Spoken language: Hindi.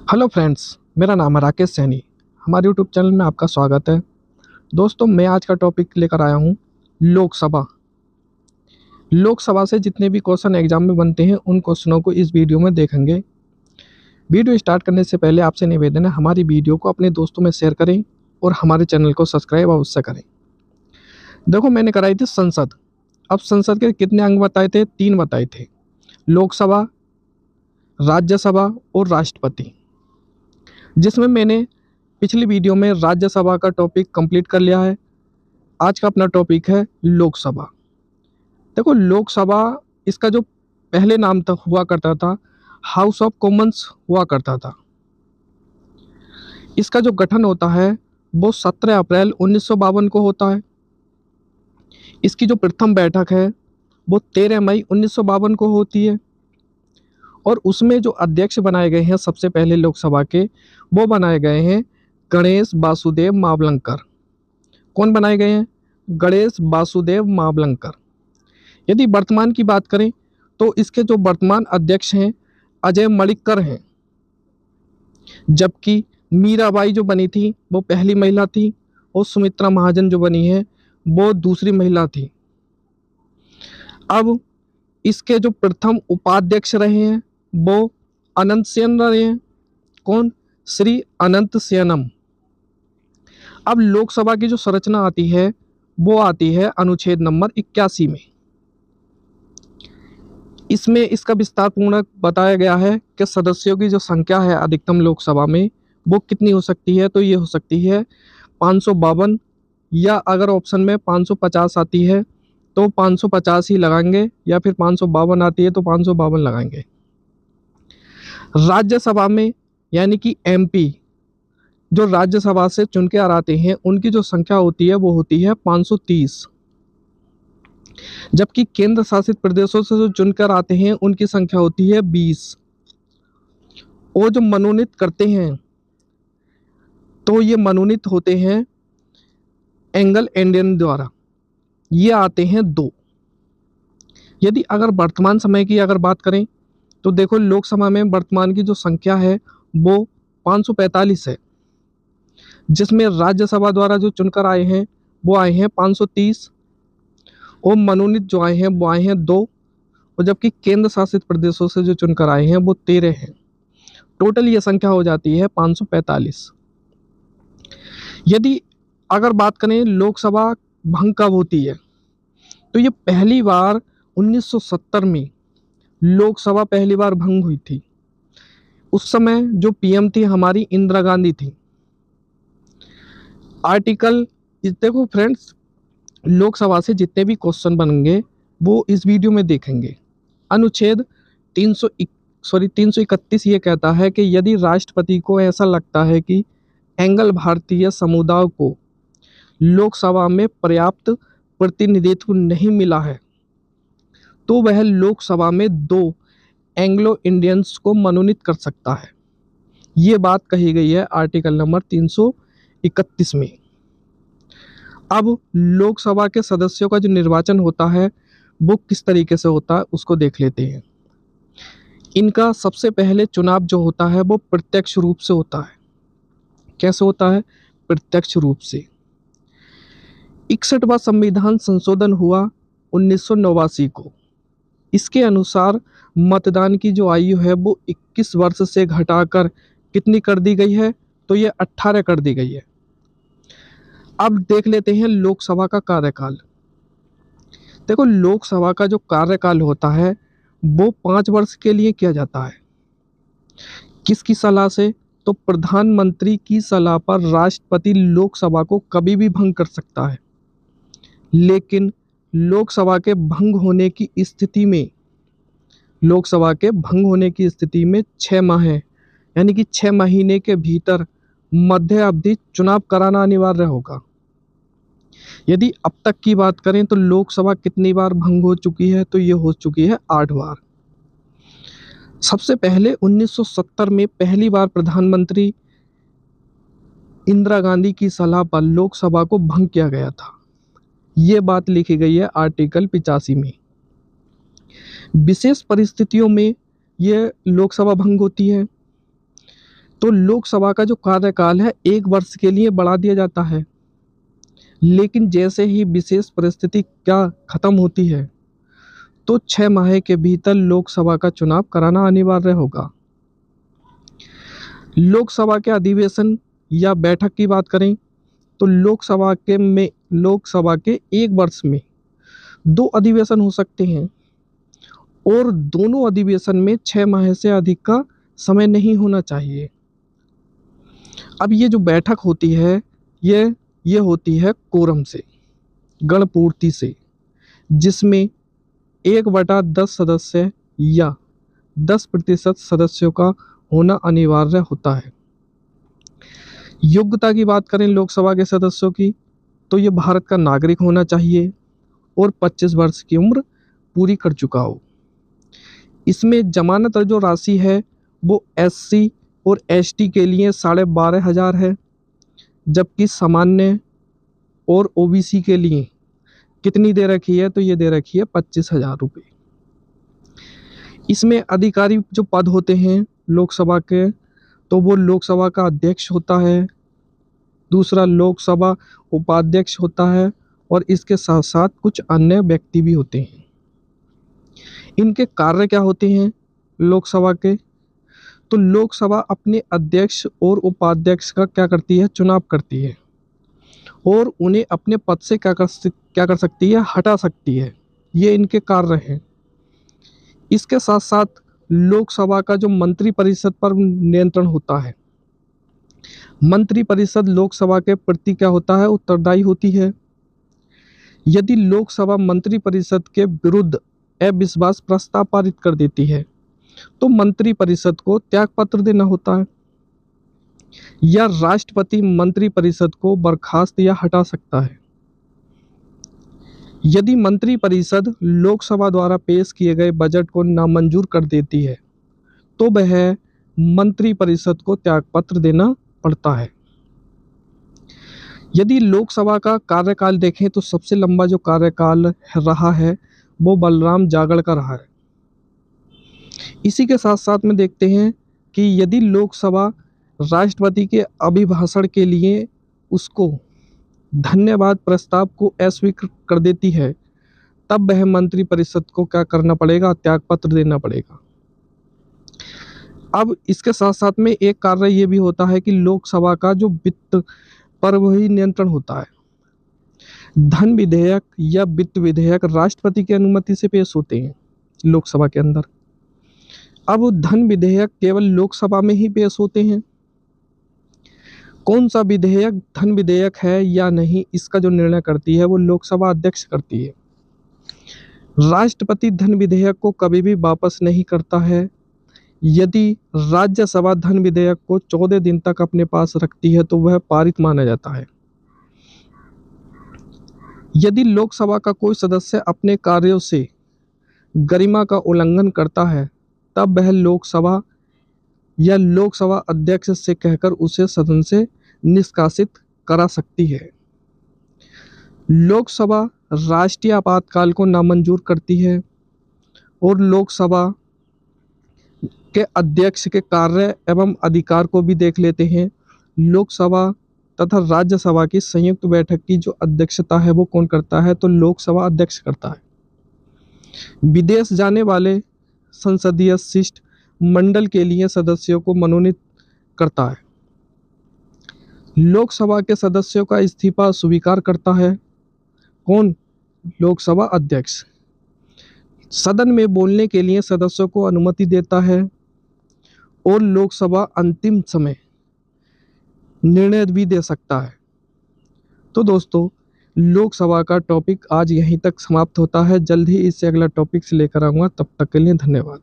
हेलो फ्रेंड्स, मेरा नाम है राकेश सैनी। हमारे यूट्यूब चैनल में आपका स्वागत है। दोस्तों, मैं आज का टॉपिक लेकर आया हूँ लोकसभा। लोकसभा से जितने भी क्वेश्चन एग्जाम में बनते हैं उन क्वेश्चनों को इस वीडियो में देखेंगे। वीडियो स्टार्ट करने से पहले आपसे निवेदन है, हमारी वीडियो को अपने दोस्तों में शेयर करें और हमारे चैनल को सब्सक्राइब अवश्य करें। देखो, मैंने कराई थी संसद। अब संसद के कितने अंग बताए थे? 3 बताए थे, लोकसभा, राज्यसभा और राष्ट्रपति। जिसमें मैंने पिछली वीडियो में राज्यसभा का टॉपिक कंप्लीट कर लिया है। आज का अपना टॉपिक है लोकसभा। देखो, लोकसभा इसका जो पहले नाम तक हुआ करता था, हाउस ऑफ कॉमन्स हुआ करता था। इसका जो गठन होता है वो 17 अप्रैल 1952 को होता है। इसकी जो प्रथम बैठक है वो 13 मई 1952 को होती है। और उसमें जो अध्यक्ष बनाए गए हैं सबसे पहले लोकसभा के, वो बनाए गए हैं गणेश वासुदेव मावलंकर। कौन बनाए गए हैं? गणेश वासुदेव मावलंकर। यदि वर्तमान की बात करें तो इसके जो वर्तमान अध्यक्ष हैं अजय मणिक्कर हैं। जबकि मीराबाई जो बनी थी वो पहली महिला थी और सुमित्रा महाजन जो बनी है वो दूसरी महिला थी। अब इसके जो प्रथम उपाध्यक्ष रहे हैं वो अनंत सेन रहे हैं। कौन? श्री अनंत सेनम। अब लोकसभा की जो संरचना आती है वो आती है अनुच्छेद नंबर 81 में। इसमें इसका विस्तार पूर्वक बताया गया है कि सदस्यों की जो संख्या है अधिकतम लोकसभा में वो कितनी हो सकती है। तो ये हो सकती है 552, या अगर ऑप्शन में 550 आती है तो 550 ही लगाएंगे, या फिर 552 आती है तो 552 लगाएंगे। राज्यसभा में यानी कि एमपी जो राज्यसभा से चुन के आते हैं उनकी जो संख्या होती है वो होती है 530। जबकि केंद्र शासित प्रदेशों से जो चुनकर आते हैं उनकी संख्या होती है 20। और जो मनोनीत करते हैं तो ये मनोनीत होते हैं एंग्लो इंडियन द्वारा, ये आते हैं 2। यदि अगर वर्तमान समय की अगर बात करें तो देखो, लोकसभा में वर्तमान की जो संख्या है वो 545 है। जिसमें राज्यसभा द्वारा जो चुनकर आए हैं वो आए हैं 530, और मनोनीत जो आए हैं वो आए हैं 2। और जबकि केंद्र शासित प्रदेशों से जो चुनकर आए हैं वो 13 हैं। टोटल ये संख्या हो जाती है 545। यदि अगर बात करें लोकसभा भंग कब होती है, तो ये पहली बार 1970 में लोकसभा पहली बार भंग हुई थी। उस समय जो पीएम थी हमारी इंदिरा गांधी थी। आर्टिकल, देखो फ्रेंड्स, लोकसभा से जितने भी क्वेश्चन बनेंगे वो इस वीडियो में देखेंगे। अनुच्छेद 331 ये कहता है कि यदि राष्ट्रपति को ऐसा लगता है कि एंग्लो भारतीय समुदाय को लोकसभा में पर्याप्त प्रतिनिधित्व नहीं मिला है तो वह लोकसभा में 2 एंग्लो इंडियंस को मनोनीत कर सकता है। ये बात कही गई है आर्टिकल नंबर 331 में। अब लोकसभा के सदस्यों का जो निर्वाचन होता है वो किस तरीके से होता है उसको देख लेते हैं। इनका सबसे पहले चुनाव जो होता है वो प्रत्यक्ष रूप से होता है। कैसे होता है? प्रत्यक्ष रूप से। 61वां संविधान संशोधन हुआ 1989 को। इसके अनुसार मतदान की जो आयु है वो 21 वर्ष से घटाकर कितनी कर दी गई है? तो ये 18 कर दी गई है। अब देख लेते हैं लोकसभा का कार्यकाल। देखो, लोकसभा का जो कार्यकाल होता है वो 5 वर्ष के लिए किया जाता है। किसकी सलाह से? तो प्रधानमंत्री की सलाह पर राष्ट्रपति लोकसभा को कभी भी भंग कर सकता है। लेकिन लोकसभा के भंग होने की स्थिति में, लोकसभा के भंग होने की स्थिति में 6 माह है, यानी कि 6 महीने के भीतर मध्य अवधि चुनाव कराना अनिवार्य होगा। यदि अब तक की बात करें तो लोकसभा कितनी बार भंग हो चुकी है? तो ये हो चुकी है 8 बार। सबसे पहले 1970 में पहली बार प्रधानमंत्री इंदिरा गांधी की सलाह पर लोकसभा को भंग किया गया था। ये बात लिखी गई है आर्टिकल 85 में। विशेष परिस्थितियों में ये लोकसभा भंग होती है। तो लोकसभा का जो कार्यकाल है 1 वर्ष के लिए बढ़ा दिया जाता है, लेकिन जैसे ही विशेष परिस्थिति क्या खत्म होती है तो 6 माह के भीतर लोकसभा का चुनाव कराना अनिवार्य होगा। लोकसभा के अधिवेशन या बैठक की बात करें तो लोकसभा के 1 वर्ष में 2 अधिवेशन हो सकते हैं और दोनों अधिवेशन में 6 माह से अधिक का समय नहीं होना चाहिए। अब ये जो बैठक होती है ये होती है कोरम से, गणपूर्ति से, जिसमें 1/10 सदस्य या 10% सदस्यों का होना अनिवार्य होता है। योग्यता की बात करें लोकसभा के सदस्यों की तो ये भारत का नागरिक होना चाहिए और 25 वर्ष की उम्र पूरी कर चुका हो। इसमें जमानत जो राशि है वो SC और ST के लिए 12,500 है, जबकि सामान्य और OBC के लिए कितनी दे रखी है तो ये दे रखी है 25,000 रुपये। इसमें अधिकारी जो पद होते हैं लोकसभा के तो वो लोकसभा का अध्यक्ष होता है, दूसरा लोकसभा उपाध्यक्ष होता है और इसके साथ साथ कुछ अन्य व्यक्ति भी होते हैं। इनके कार्य क्या होते हैं लोकसभा के, तो लोकसभा अपने अध्यक्ष और उपाध्यक्ष का क्या करती है, चुनाव करती है और उन्हें अपने पद से क्या कर सकती है, हटा सकती है। ये इनके कार्य हैं। इसके साथ साथ लोकसभा का जो मंत्रिपरिषद पर नियंत्रण होता है, मंत्रिपरिषद लोकसभा के प्रति क्या होता है, उत्तरदायी होती है। यदि लोकसभा मंत्रिपरिषद के विरुद्ध अविश्वास प्रस्ताव पारित कर देती है तो मंत्रिपरिषद को त्यागपत्र देना होता है या राष्ट्रपति मंत्रिपरिषद को बर्खास्त या हटा सकता है। यदि मंत्रिपरिषद लोकसभा द्वारा पेश किए गए बजट को नामंजूर कर देती है तो वह मंत्रिपरिषद को त्यागपत्र देना पड़ता है। यदि लोकसभा का कार्यकाल देखें तो सबसे लंबा जो कार्यकाल रहा है वो बलराम जागड़ का रहा है। इसी के साथ साथ में देखते हैं कि यदि लोकसभा राष्ट्रपति के अभिभाषण के लिए उसको धन्यवाद प्रस्ताव को अस्वीकृत कर देती है तब वह मंत्रिपरिषद को क्या करना पड़ेगा, त्यागपत्र देना पड़ेगा। अब इसके साथ साथ में एक कार्य ये भी होता है कि लोकसभा का जो वित्त पर भी नियंत्रण होता है। धन विधेयक या वित्त विधेयक राष्ट्रपति की अनुमति से पेश होते हैं लोकसभा के अंदर। अब धन विधेयक केवल लोकसभा में ही पेश होते हैं। कौन सा विधेयक धन विधेयक है या नहीं, इसका जो निर्णय करती है वो लोकसभा अध्यक्ष करती है। राष्ट्रपति धन विधेयक को कभी भी वापस नहीं करता है। यदि राज्यसभा धन विधेयक को 14 दिन तक अपने पास रखती है तो वह पारित माना जाता है। यदि लोकसभा का कोई सदस्य अपने कार्यों से गरिमा का उल्लंघन करता है तब वह लोकसभा या लोकसभा अध्यक्ष से कहकर उसे सदन से निष्कासित करा सकती है। लोकसभा राष्ट्रीय आपातकाल को नामंजूर करती है और लोकसभा के अध्यक्ष के कार्य एवं अधिकार को भी देख लेते हैं। लोकसभा तथा राज्यसभा की संयुक्त बैठक की जो अध्यक्षता है वो कौन करता है, तो लोकसभा अध्यक्ष करता है। विदेश जाने वाले संसदीय शिष्ट मंडल के लिए सदस्यों को मनोनीत करता है। लोकसभा के सदस्यों का इस्तीफा स्वीकार करता है कौन, लोकसभा अध्यक्ष। सदन में बोलने के लिए सदस्यों को अनुमति देता है और लोकसभा अंतिम समय निर्णय भी दे सकता है। तो दोस्तों, लोकसभा का टॉपिक आज यहीं तक समाप्त होता है। जल्द ही इससे अगला टॉपिक से लेकर आऊँगा। तब तक के लिए धन्यवाद।